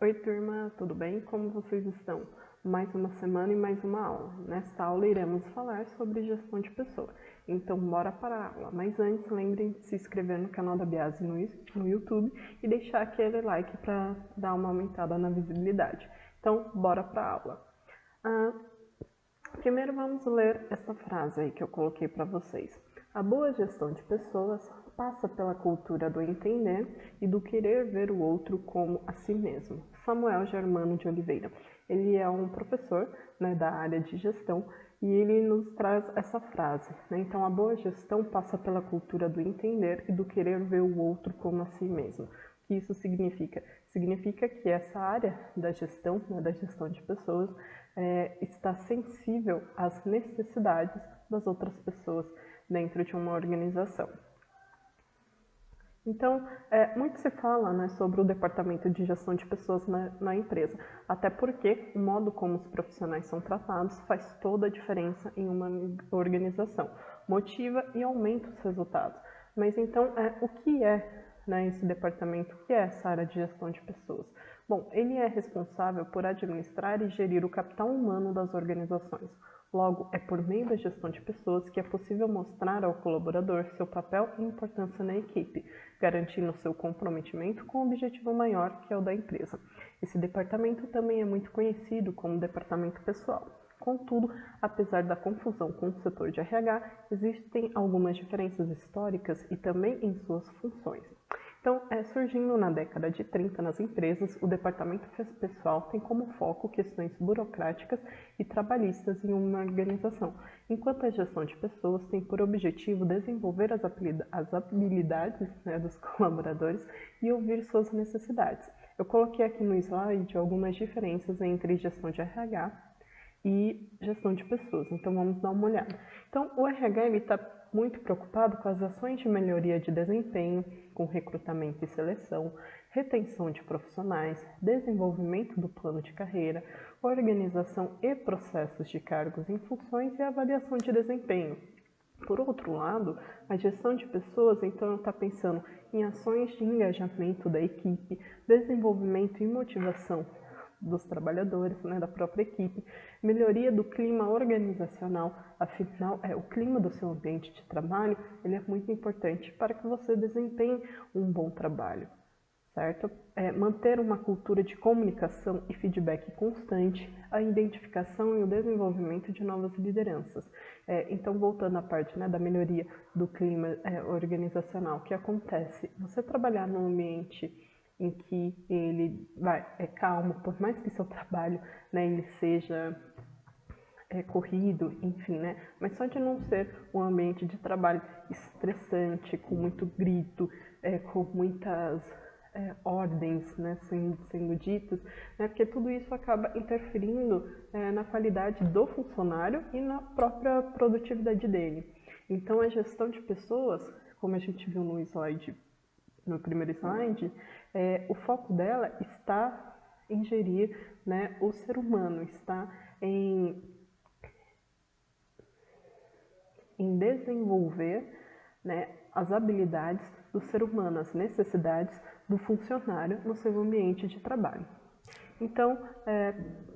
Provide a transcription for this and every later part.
Oi, turma, tudo bem? Como vocês estão? Mais uma semana e mais uma aula. Nesta aula iremos falar sobre gestão de pessoa. Então, bora para a aula. Mas antes, lembrem de se inscrever no canal da Biase no YouTube e deixar aquele like para dar uma aumentada na visibilidade. Então, bora para a aula. Primeiro vamos ler essa frase aí que eu coloquei para vocês. A boa gestão de pessoas passa pela cultura do entender e do querer ver o outro como a si mesmo. Samuel Germano de Oliveira. Ele é um professor, né, da área de gestão e ele nos traz essa frase, né? Então, a boa gestão passa pela cultura do entender e do querer ver o outro como a si mesmo. O que isso significa? Significa que essa área da gestão, né, da gestão de pessoas, está sensível às necessidades das outras pessoas dentro de uma organização. Então, muito se fala, né, sobre o departamento de gestão de pessoas na empresa, até porque o modo como os profissionais são tratados faz toda a diferença em uma organização, motiva e aumenta os resultados. Mas então, o que é, né, esse departamento, o que é essa área de gestão de pessoas? Bom, ele é responsável por administrar e gerir o capital humano das organizações. Logo, é por meio da gestão de pessoas que é possível mostrar ao colaborador seu papel e importância na equipe, garantindo seu comprometimento com o objetivo maior, que é o da empresa. Esse departamento também é muito conhecido como departamento pessoal. Contudo, apesar da confusão com o setor de RH, existem algumas diferenças históricas e também em suas funções. Então, surgindo na década de 30 nas empresas, o departamento pessoal tem como foco questões burocráticas e trabalhistas em uma organização, enquanto a gestão de pessoas tem por objetivo desenvolver as habilidades, né, dos colaboradores e ouvir suas necessidades. Eu coloquei aqui no slide algumas diferenças entre gestão de RH e gestão de pessoas. Então, vamos dar uma olhada. Então, o RH está muito preocupado com as ações de melhoria de desempenho, com recrutamento e seleção, retenção de profissionais, desenvolvimento do plano de carreira, organização e processos de cargos em funções e avaliação de desempenho. Por outro lado, a gestão de pessoas, então, está pensando em ações de engajamento da equipe, desenvolvimento e motivação dos trabalhadores, né, da própria equipe, melhoria do clima organizacional. Afinal, o clima do seu ambiente de trabalho ele é muito importante para que você desempenhe um bom trabalho, certo? Manter uma cultura de comunicação e feedback constante, a identificação e o desenvolvimento de novas lideranças. Então, voltando à parte, né, da melhoria do clima organizacional, o que acontece? Você trabalhar num ambiente em que ele é calmo, por mais que seu trabalho, né, ele seja corrido, enfim, né? Mas só de não ser um ambiente de trabalho estressante, com muito grito, com muitas ordens, né, sendo ditas, né? Porque tudo isso acaba interferindo na qualidade do funcionário e na própria produtividade dele. Então, a gestão de pessoas, como a gente viu no primeiro slide, o foco dela está em gerir, né, o ser humano, está em desenvolver, né, as habilidades do ser humano, as necessidades do funcionário no seu ambiente de trabalho. Então,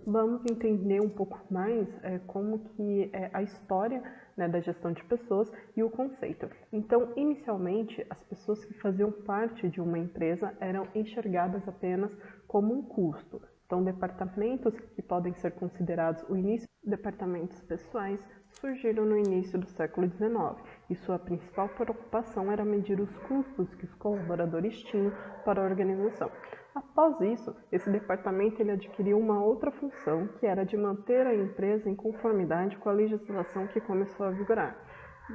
vamos entender um pouco mais como que é a história, né, da gestão de pessoas e o conceito. Então, inicialmente, as pessoas que faziam parte de uma empresa eram enxergadas apenas como um custo. Então, departamentos que podem ser considerados o início de departamentos pessoais surgiram no início do século XIX e sua principal preocupação era medir os custos que os colaboradores tinham para a organização. Após isso, esse departamento ele adquiriu uma outra função, que era de manter a empresa em conformidade com a legislação que começou a vigorar.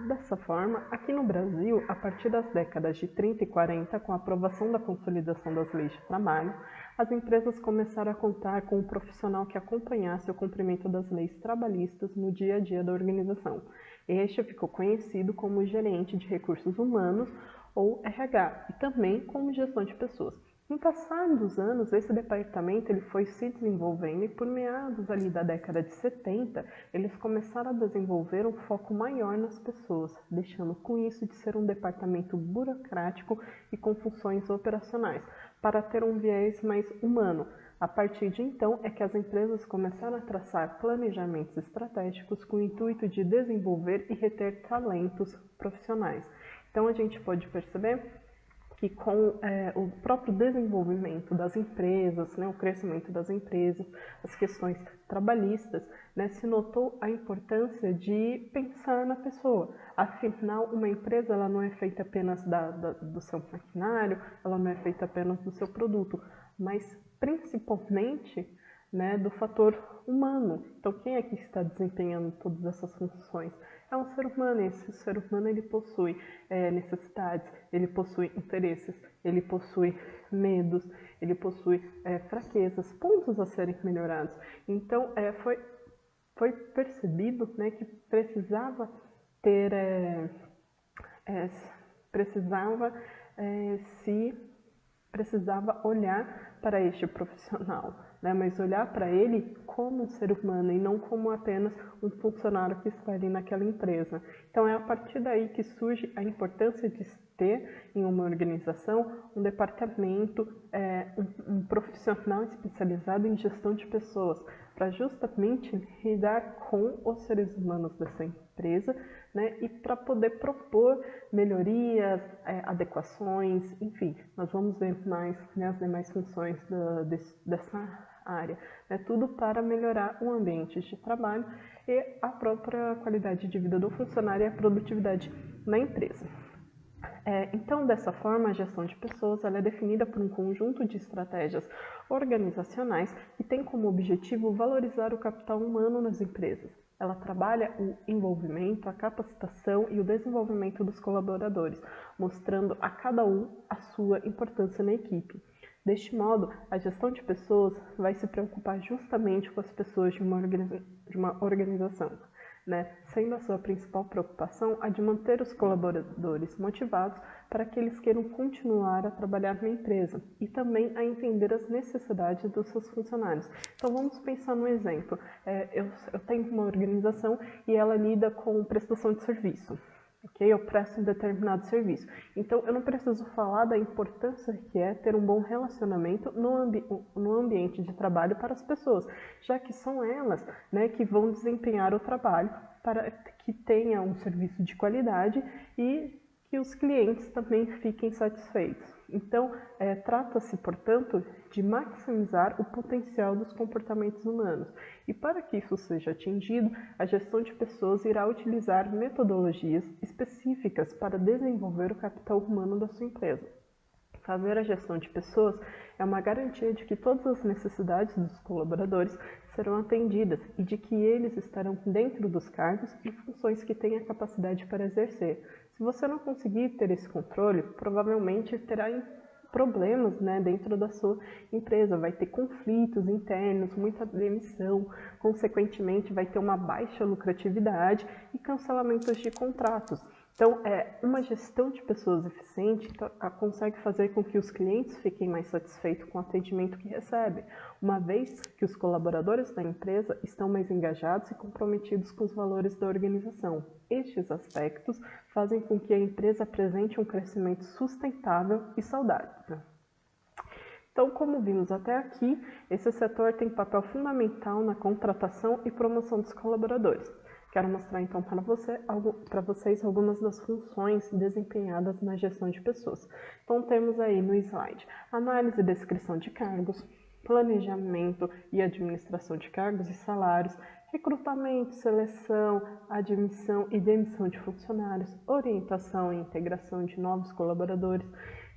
Dessa forma, aqui no Brasil, a partir das décadas de 30 e 40, com a aprovação da consolidação das leis de trabalho, as empresas começaram a contar com um profissional que acompanhasse o cumprimento das leis trabalhistas no dia a dia da organização. Este ficou conhecido como gerente de recursos humanos, ou RH, e também como gestão de pessoas. No passar dos anos, esse departamento ele foi se desenvolvendo e por meados ali da década de 70, eles começaram a desenvolver um foco maior nas pessoas, deixando com isso de ser um departamento burocrático e com funções operacionais, para ter um viés mais humano, A partir de então é que as empresas começaram a traçar planejamentos estratégicos com o intuito de desenvolver e reter talentos profissionais. Então a gente pode perceber que com o próprio desenvolvimento das empresas, né, o crescimento das empresas, as questões trabalhistas, né, se notou a importância de pensar na pessoa. Afinal, uma empresa ela não é feita apenas do seu maquinário, ela não é feita apenas do seu produto, mas principalmente, né, do fator humano. Então, quem é que está desempenhando todas essas funções? É um ser humano, e esse ser humano ele possui necessidades, ele possui interesses, ele possui medos, ele possui fraquezas, pontos a serem melhorados. Então, foi percebido, né, que precisava ter, precisava olhar para este profissional, né? Mas olhar para ele como um ser humano e não como apenas um funcionário que está ali naquela empresa. Então é a partir daí que surge a importância de ter em uma organização um departamento, um profissional especializado em gestão de pessoas, para justamente lidar com os seres humanos dessa empresa, né, e para poder propor melhorias, adequações, enfim, nós vamos ver mais, né, as demais funções dessa área. É tudo para melhorar o ambiente de trabalho e a própria qualidade de vida do funcionário e a produtividade na empresa. Então, dessa forma, a gestão de pessoas ela é definida por um conjunto de estratégias organizacionais que tem como objetivo valorizar o capital humano nas empresas. Ela trabalha o envolvimento, a capacitação e o desenvolvimento dos colaboradores, mostrando a cada um a sua importância na equipe. Deste modo, a gestão de pessoas vai se preocupar justamente com as pessoas de uma organização, né? Sendo a sua principal preocupação a de manter os colaboradores motivados para que eles queiram continuar a trabalhar na empresa e também a entender as necessidades dos seus funcionários. Então vamos pensar no exemplo. Eu tenho uma organização e ela lida com prestação de serviço. Okay? Eu presto um determinado serviço. Então, eu não preciso falar da importância que é ter um bom relacionamento no ambiente de trabalho para as pessoas, já que são elas, né, que vão desempenhar o trabalho para que tenha um serviço de qualidade e que os clientes também fiquem satisfeitos. Então, trata-se, portanto, de maximizar o potencial dos comportamentos humanos. E para que isso seja atingido, a gestão de pessoas irá utilizar metodologias específicas para desenvolver o capital humano da sua empresa. Fazer a gestão de pessoas é uma garantia de que todas as necessidades dos colaboradores serão atendidas e de que eles estarão dentro dos cargos e funções que têm a capacidade para exercer. Se você não conseguir ter esse controle, provavelmente terá problemas, né, dentro da sua empresa, vai ter conflitos internos, muita demissão, consequentemente vai ter uma baixa lucratividade e cancelamentos de contratos. Então, uma gestão de pessoas eficiente consegue fazer com que os clientes fiquem mais satisfeitos com o atendimento que recebem, uma vez que os colaboradores da empresa estão mais engajados e comprometidos com os valores da organização. Estes aspectos fazem com que a empresa apresente um crescimento sustentável e saudável. Então, como vimos até aqui, esse setor tem papel fundamental na contratação e promoção dos colaboradores. Quero mostrar então para vocês algumas das funções desempenhadas na gestão de pessoas. Então temos aí no slide análise e descrição de cargos, planejamento e administração de cargos e salários, recrutamento, seleção, admissão e demissão de funcionários, orientação e integração de novos colaboradores,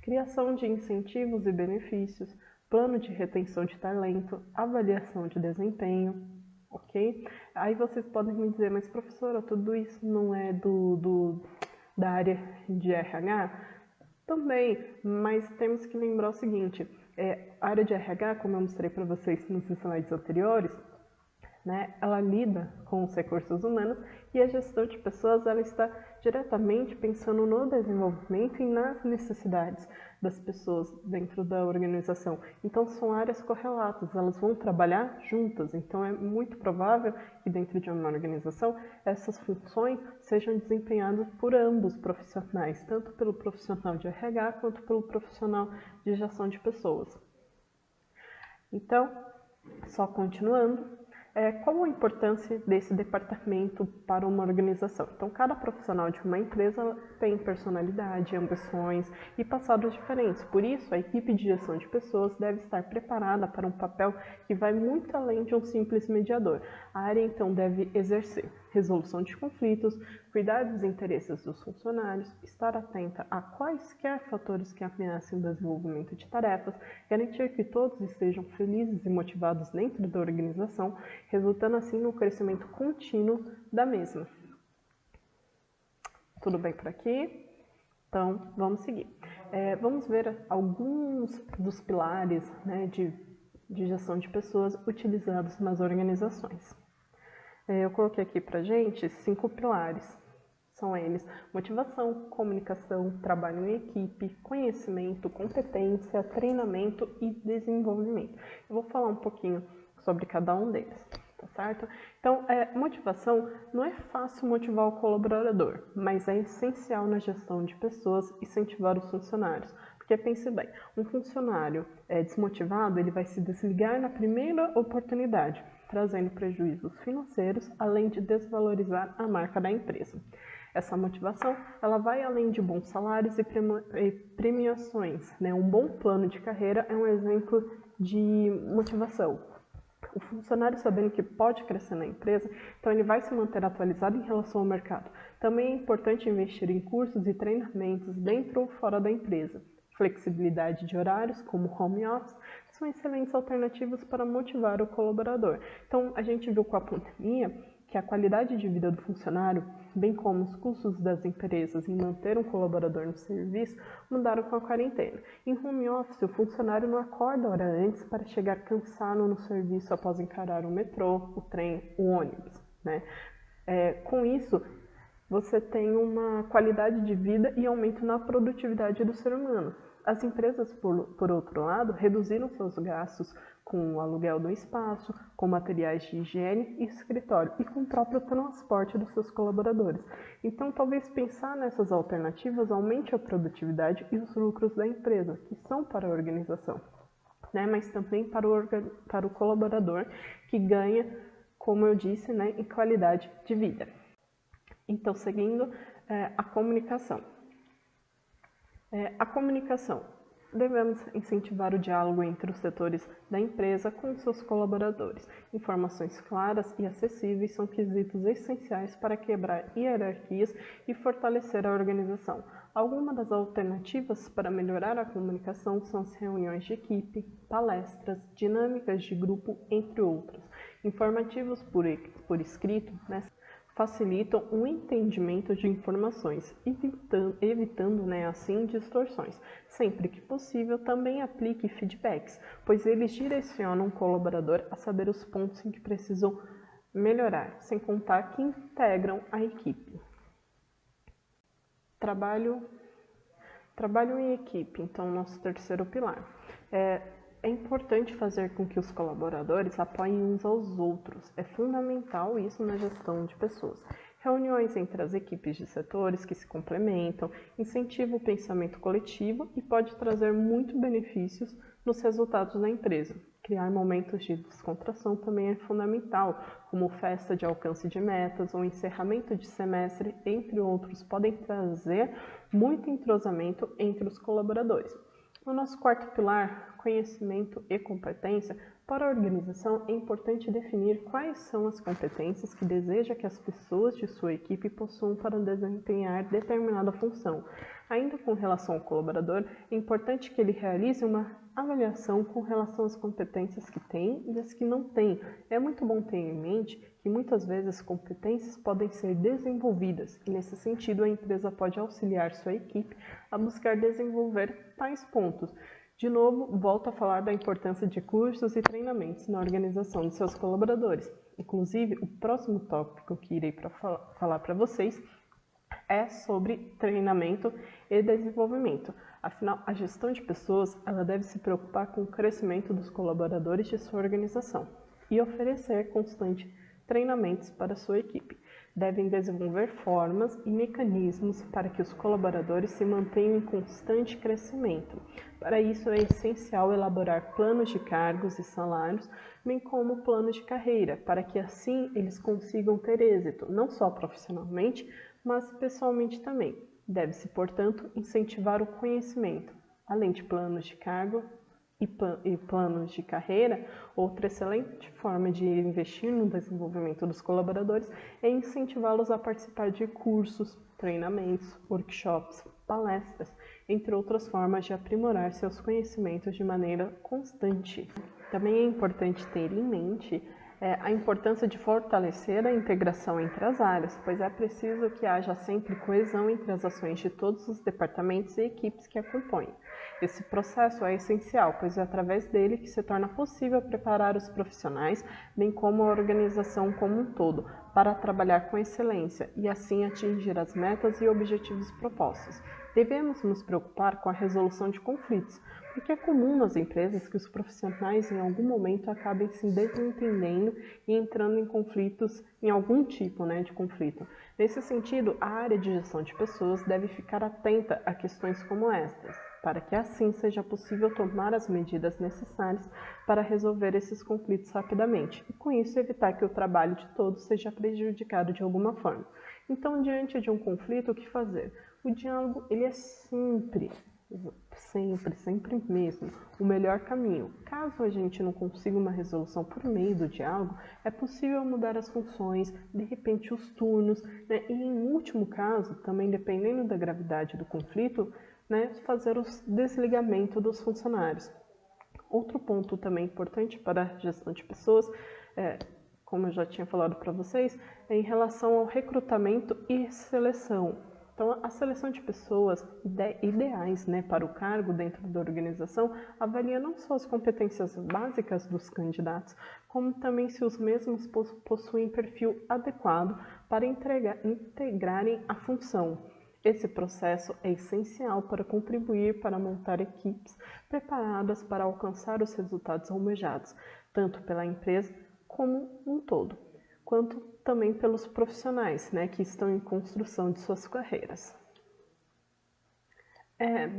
criação de incentivos e benefícios, plano de retenção de talento, avaliação de desempenho. Ok? Aí vocês podem me dizer, mas professora, tudo isso não é da área de RH? Também, mas temos que lembrar o seguinte, a área de RH, como eu mostrei para vocês nos slides anteriores, né, ela lida com os recursos humanos e a gestão de pessoas ela está diretamente pensando no desenvolvimento e nas necessidades das pessoas dentro da organização. Então, são áreas correlatas, elas vão trabalhar juntas. Então, é muito provável que dentro de uma organização essas funções sejam desempenhadas por ambos profissionais, tanto pelo profissional de RH quanto pelo profissional de gestão de pessoas. Então, só continuando, qual a importância desse departamento para uma organização? Então, cada profissional de uma empresa tem personalidade, ambições e passados diferentes. Por isso, a equipe de gestão de pessoas deve estar preparada para um papel que vai muito além de um simples mediador. A área, então, deve exercer resolução de conflitos, cuidar dos interesses dos funcionários, estar atenta a quaisquer fatores que ameacem o desenvolvimento de tarefas, garantir que todos estejam felizes e motivados dentro da organização, resultando assim no crescimento contínuo da mesma. Tudo bem por aqui? Então, vamos seguir. Vamos ver alguns dos pilares, né, de gestão de pessoas utilizados nas organizações. Eu coloquei aqui pra gente 5 pilares. São eles: motivação, comunicação, trabalho em equipe, conhecimento, competência, treinamento e desenvolvimento. Eu vou falar um pouquinho sobre cada um deles, tá certo? Então, motivação, não é fácil motivar o colaborador, mas é essencial na gestão de pessoas incentivar os funcionários. Porque pense bem, um funcionário desmotivado, ele vai se desligar na primeira oportunidade, trazendo prejuízos financeiros, além de desvalorizar a marca da empresa. Essa motivação, ela vai além de bons salários e premiações, né? Um bom plano de carreira é um exemplo de motivação. O funcionário, sabendo que pode crescer na empresa, então ele vai se manter atualizado em relação ao mercado. Também é importante investir em cursos e treinamentos dentro ou fora da empresa. Flexibilidade de horários, como home office, são excelentes alternativas para motivar o colaborador. Então, a gente viu com a pandemia que a qualidade de vida do funcionário, bem como os custos das empresas em manter um colaborador no serviço, mudaram com a quarentena. Em home office, o funcionário não acorda hora antes para chegar cansado no serviço após encarar o metrô, o trem, o ônibus, né? Com isso, você tem uma qualidade de vida e aumento na produtividade do ser humano. As empresas, por outro lado, reduziram seus gastos com o aluguel do espaço, com materiais de higiene e escritório e com o próprio transporte dos seus colaboradores. Então, talvez pensar nessas alternativas aumente a produtividade e os lucros da empresa, que são para a organização, né? Mas também para o colaborador, que ganha, como eu disse, né, em qualidade de vida. Então, seguindo, a comunicação. A comunicação. Devemos incentivar o diálogo entre os setores da empresa com seus colaboradores. Informações claras e acessíveis são quesitos essenciais para quebrar hierarquias e fortalecer a organização. Algumas das alternativas para melhorar a comunicação são as reuniões de equipe, palestras, dinâmicas de grupo, entre outros. Informativos por escrito, né, facilitam o entendimento de informações, evitando assim distorções. Sempre que possível, também aplique feedbacks, pois eles direcionam o colaborador a saber os pontos em que precisam melhorar, sem contar que integram a equipe. Trabalho em equipe, então, nosso terceiro pilar. É importante fazer com que os colaboradores apoiem uns aos outros. É fundamental isso na gestão de pessoas. Reuniões entre as equipes de setores que se complementam, incentiva o pensamento coletivo e pode trazer muitos benefícios nos resultados da empresa. Criar momentos de descontração também é fundamental, como festa de alcance de metas ou encerramento de semestre, entre outros, podem trazer muito entrosamento entre os colaboradores. No nosso quarto pilar, conhecimento e competência, para a organização é importante definir quais são as competências que deseja que as pessoas de sua equipe possuam para desempenhar determinada função. Ainda com relação ao colaborador, é importante que ele realize uma avaliação com relação às competências que tem e as que não tem. É muito bom ter em mente que muitas vezes competências podem ser desenvolvidas e, nesse sentido, a empresa pode auxiliar sua equipe a buscar desenvolver tais pontos. De novo, volto a falar da importância de cursos e treinamentos na organização de seus colaboradores. Inclusive, o próximo tópico que irei falar para vocês é sobre treinamento e desenvolvimento. Afinal, a gestão de pessoas, ela deve se preocupar com o crescimento dos colaboradores de sua organização e oferecer constante treinamentos para sua equipe. devem desenvolver formas e mecanismos para que os colaboradores se mantenham em constante crescimento. Para isso, é essencial elaborar planos de cargos e salários, bem como planos de carreira, para que assim eles consigam ter êxito, não só profissionalmente, mas pessoalmente também. Deve-se, portanto, incentivar o conhecimento, além de planos de cargo e planos de carreira. Outra excelente forma de investir no desenvolvimento dos colaboradores é incentivá-los a participar de cursos, treinamentos, workshops, palestras, entre outras formas de aprimorar seus conhecimentos de maneira constante. Também é importante ter em mente a importância de fortalecer a integração entre as áreas, pois é preciso que haja sempre coesão entre as ações de todos os departamentos e equipes que a compõem. Esse processo é essencial, pois é através dele que se torna possível preparar os profissionais, bem como a organização como um todo, para trabalhar com excelência e assim atingir as metas e objetivos propostos. Devemos nos preocupar com a resolução de conflitos, porque é comum nas empresas que os profissionais em algum momento acabem se desentendendo e entrando em conflitos, em algum tipo de conflito. Nesse sentido, a área de gestão de pessoas deve ficar atenta a questões como estas, para que assim seja possível tomar as medidas necessárias para resolver esses conflitos rapidamente, e com isso evitar que o trabalho de todos seja prejudicado de alguma forma. Então, diante de um conflito, o que fazer? O diálogo, ele é sempre mesmo o melhor caminho. Caso a gente não consiga uma resolução por meio do diálogo, é possível mudar as funções, de repente os turnos, e em último caso, também dependendo da gravidade do conflito, fazer o desligamento dos funcionários. Outro ponto também importante para a gestão de pessoas, como eu já tinha falado para vocês, é em relação ao recrutamento e seleção. Então, a seleção de pessoas ideais para o cargo dentro da organização avalia não só as competências básicas dos candidatos, como também se os mesmos possuem perfil adequado para integrarem a função. Esse processo é essencial para contribuir para montar equipes preparadas para alcançar os resultados almejados, tanto pela empresa como um todo, quanto também pelos profissionais que estão em construção de suas carreiras.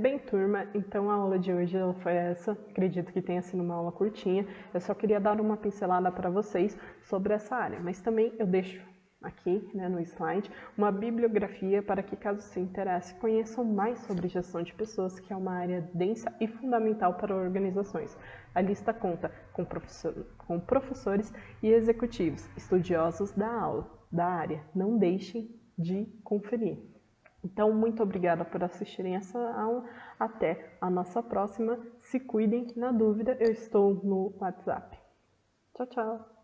Bem, turma, então a aula de hoje foi essa. Acredito que tenha sido uma aula curtinha. Eu só queria dar uma pincelada para vocês sobre essa área, mas também eu deixo aqui no slide uma bibliografia para que, caso se interesse, conheçam mais sobre gestão de pessoas, que é uma área densa e fundamental para organizações. A lista conta com professores e executivos estudiosos da área. Não deixem de conferir. Então, muito obrigada por assistirem essa aula. Até a nossa próxima. Se cuidem. Na dúvida, eu estou no WhatsApp. Tchau, tchau!